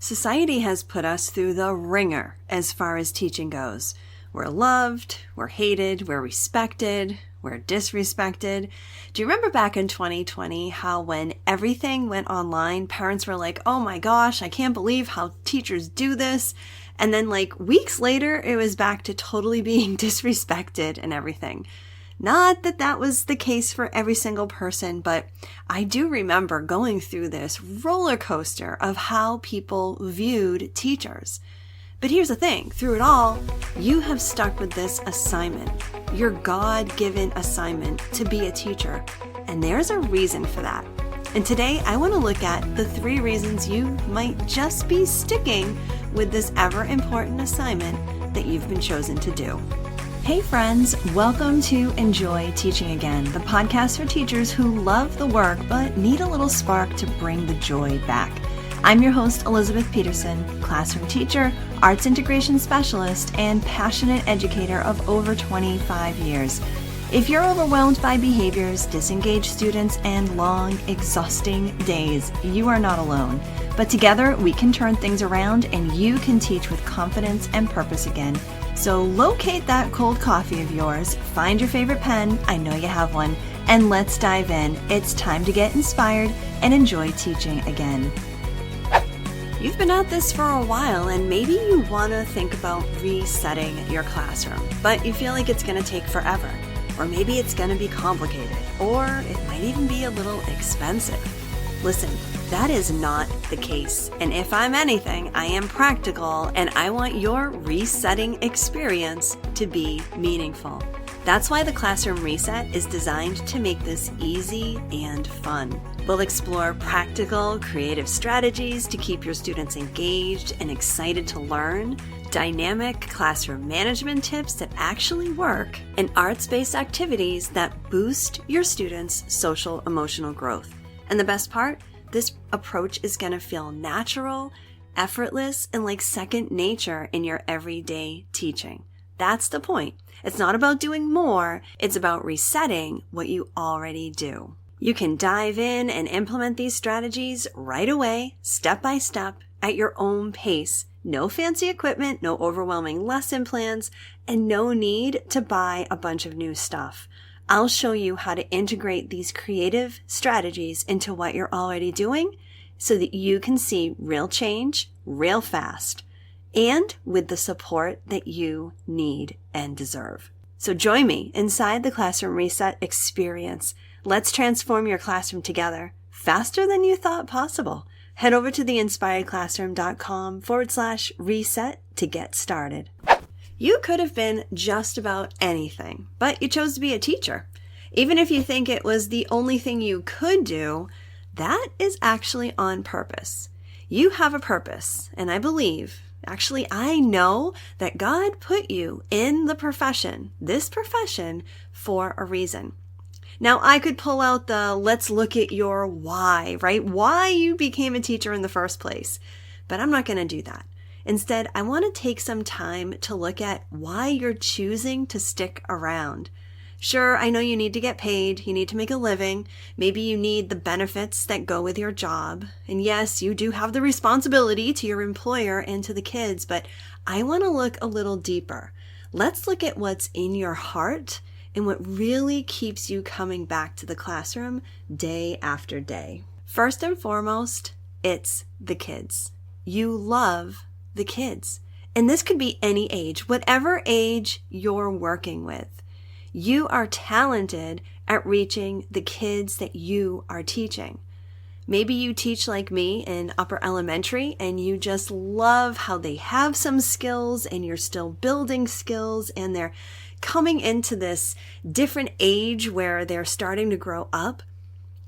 Society has put us through the ringer as far as teaching goes. We're loved, we're hated, we're respected, we're disrespected. Do you remember back in 2020 how when everything went online, parents were like, oh my gosh, I can't believe how teachers do this. And then like weeks later, it was back to totally being disrespected and everything. Not that that was the case for every single person, but I do remember going through this roller coaster of how people viewed teachers. But here's the thing, through it all, you have stuck with this assignment, your God-given assignment to be a teacher. And there's a reason for that. And today I want to look at the 3 reasons you might just be sticking with this ever important assignment that you've been chosen to do. Hey friends, welcome to Enjoy Teaching Again, the podcast for teachers who love the work but need a little spark to bring the joy back. I'm your host, Elizabeth Peterson, classroom teacher, arts integration specialist, and passionate educator of over 25 years. If you're overwhelmed by behaviors, disengaged students, and long, exhausting days, you are not alone. But together, we can turn things around and you can teach with confidence and purpose again. So locate that cold coffee of yours, find your favorite pen, I know you have one, and let's dive in. It's time to get inspired and enjoy teaching again. You've been at this for a while and maybe you want to think about resetting your classroom, but you feel like it's going to take forever, or maybe it's going to be complicated, or it might even be a little expensive. Listen, that is not the case. And if I'm anything, I am practical and I want your resetting experience to be meaningful. That's why the Classroom Reset is designed to make this easy and fun. We'll explore practical, creative strategies to keep your students engaged and excited to learn, dynamic classroom management tips that actually work, and arts-based activities that boost your students' social-emotional growth. And the best part? This approach is going to feel natural, effortless, and like second nature in your everyday teaching. That's the point. It's not about doing more, it's about resetting what you already do. You can dive in and implement these strategies right away, step by step, at your own pace. No fancy equipment, no overwhelming lesson plans, and no need to buy a bunch of new stuff. I'll show you how to integrate these creative strategies into what you're already doing so that you can see real change, real fast, and with the support that you need and deserve. So join me inside the Classroom Reset experience. Let's transform your classroom together faster than you thought possible. Head over to theinspiredclassroom.com/reset to get started. You could have been just about anything, but you chose to be a teacher. Even if you think it was the only thing you could do, that is actually on purpose. You have a purpose, and I believe, actually I know that God put you in the profession, this profession, for a reason. Now, I could pull out the let's look at your why, right? Why you became a teacher in the first place, but I'm not going to do that. Instead, I want to take some time to look at why you're choosing to stick around. Sure, I know you need to get paid, you need to make a living, maybe you need the benefits that go with your job, and yes, you do have the responsibility to your employer and to the kids, but I want to look a little deeper. Let's look at what's in your heart and what really keeps you coming back to the classroom day after day. First and foremost, it's the kids. You love the kids. And this could be any age, whatever age you're working with. You are talented at reaching the kids that you are teaching. Maybe you teach like me in upper elementary and you just love how they have some skills and you're still building skills and they're coming into this different age where they're starting to grow up.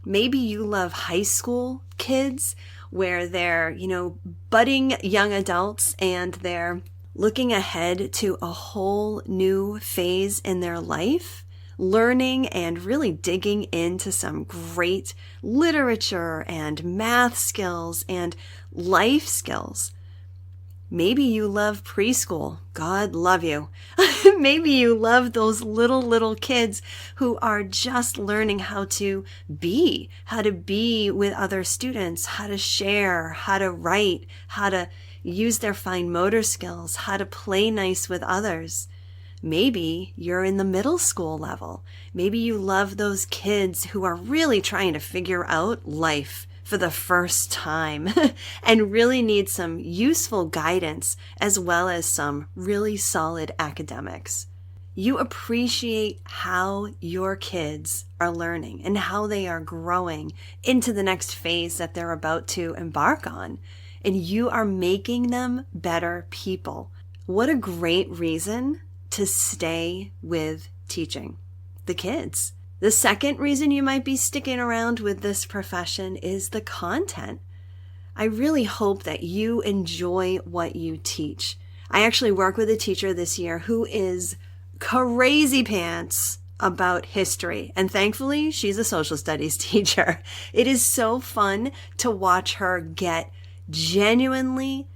Maybe you love high school kids where they're, budding young adults and they're looking ahead to a whole new phase in their life, learning and really digging into some great literature and math skills and life skills. Maybe you love preschool. God love you. Maybe you love those little kids who are just learning how to be with other students, how to share, how to write, how to use their fine motor skills, how to play nice with others. Maybe you're in the middle school level. Maybe you love those kids who are really trying to figure out life for the first time and really need some useful guidance as well as some really solid academics. You appreciate how your kids are learning and how they are growing into the next phase that they're about to embark on, and you are making them better people. What a great reason to stay with teaching the kids. The second reason you might be sticking around with this profession is the content. I really hope that you enjoy what you teach. I actually work with a teacher this year who is crazy pants about history, and thankfully she's a social studies teacher. It is so fun to watch her get genuinely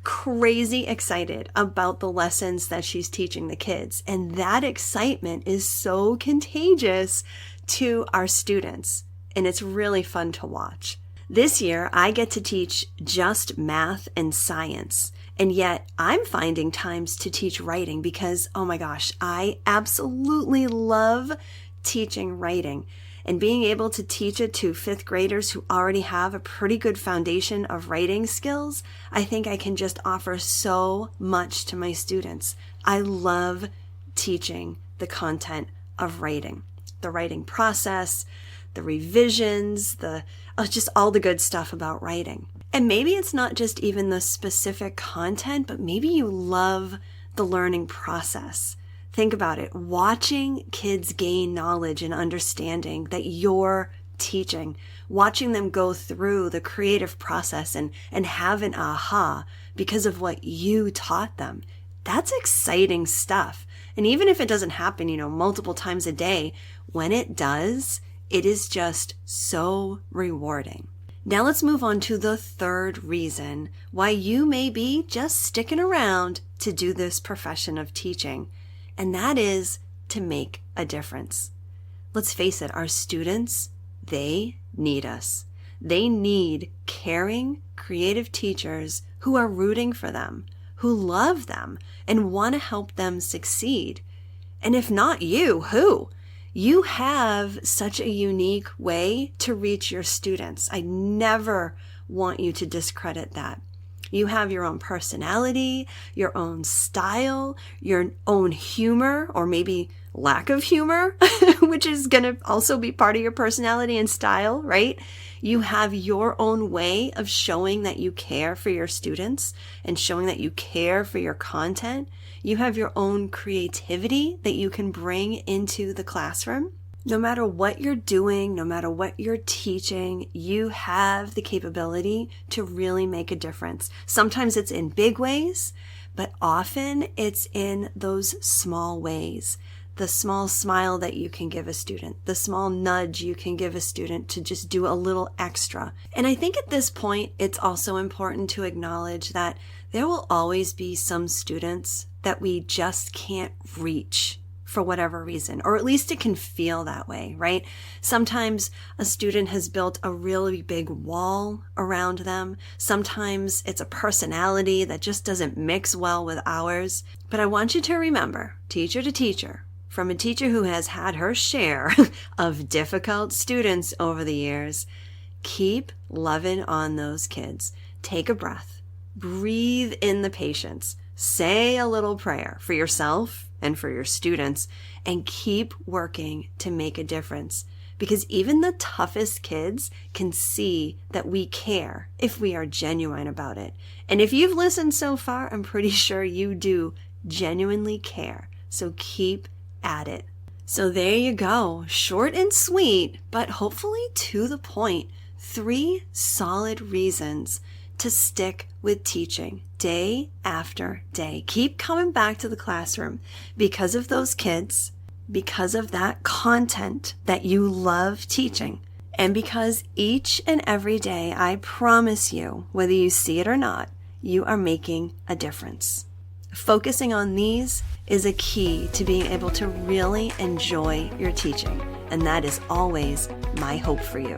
crazy excited about the lessons that she's teaching the kids. And that excitement is so contagious to our students. And it's really fun to watch. This year, I get to teach just math and science. And yet I'm finding times to teach writing because, oh my gosh, I absolutely love teaching writing. And being able to teach it to fifth graders who already have a pretty good foundation of writing skills, I think I can just offer so much to my students. I love teaching the content of writing, the writing process, the revisions, just all the good stuff about writing. And maybe it's not just even the specific content, but maybe you love the learning process. Think about it. Watching kids gain knowledge and understanding that you're teaching, watching them go through the creative process and have an aha because of what you taught them. That's exciting stuff. And even if it doesn't happen, multiple times a day, when it does, it is just so rewarding. Now let's move on to the third reason why you may be just sticking around to do this profession of teaching. And that is to make a difference. Let's face it, our students, they need us. They need caring, creative teachers who are rooting for them, who love them, and want to help them succeed. And if not you, who? You have such a unique way to reach your students. I never want you to discredit that. You have your own personality, your own style, your own humor, or maybe lack of humor, which is going to also be part of your personality and style, right? You have your own way of showing that you care for your students and showing that you care for your content. You have your own creativity that you can bring into the classroom. No matter what you're doing, no matter what you're teaching, you have the capability to really make a difference. Sometimes it's in big ways, but often it's in those small ways. The small smile that you can give a student, the small nudge you can give a student to just do a little extra. And I think at this point, it's also important to acknowledge that there will always be some students that we just can't reach for whatever reason, or at least it can feel that way, right? Sometimes a student has built a really big wall around them. Sometimes it's a personality that just doesn't mix well with ours. But I want you to remember, teacher to teacher, from a teacher who has had her share of difficult students over the years, keep loving on those kids. Take a breath, breathe in the patience, say a little prayer for yourself and for your students, and keep working to make a difference. Because even the toughest kids can see that we care if we are genuine about it. And if you've listened so far, I'm pretty sure you do genuinely care. So keep at it. So there you go. Short and sweet, but hopefully to the point. 3 solid reasons to stick with teaching day after day. Keep coming back to the classroom because of those kids, because of that content that you love teaching, and because each and every day, I promise you, whether you see it or not, you are making a difference. Focusing on these is a key to being able to really enjoy your teaching, and that is always my hope for you.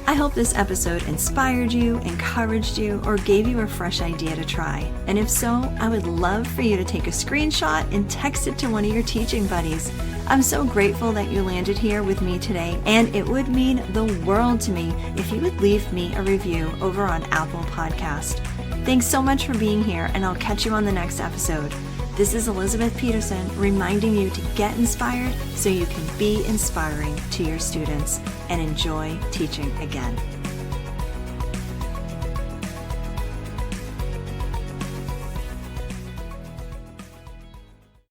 I hope this episode inspired you, encouraged you, or gave you a fresh idea to try. And if so, I would love for you to take a screenshot and text it to one of your teaching buddies. I'm so grateful that you landed here with me today, and it would mean the world to me if you would leave me a review over on Apple Podcast. Thanks so much for being here, and I'll catch you on the next episode. This is Elizabeth Peterson reminding you to get inspired so you can be inspiring to your students and enjoy teaching again.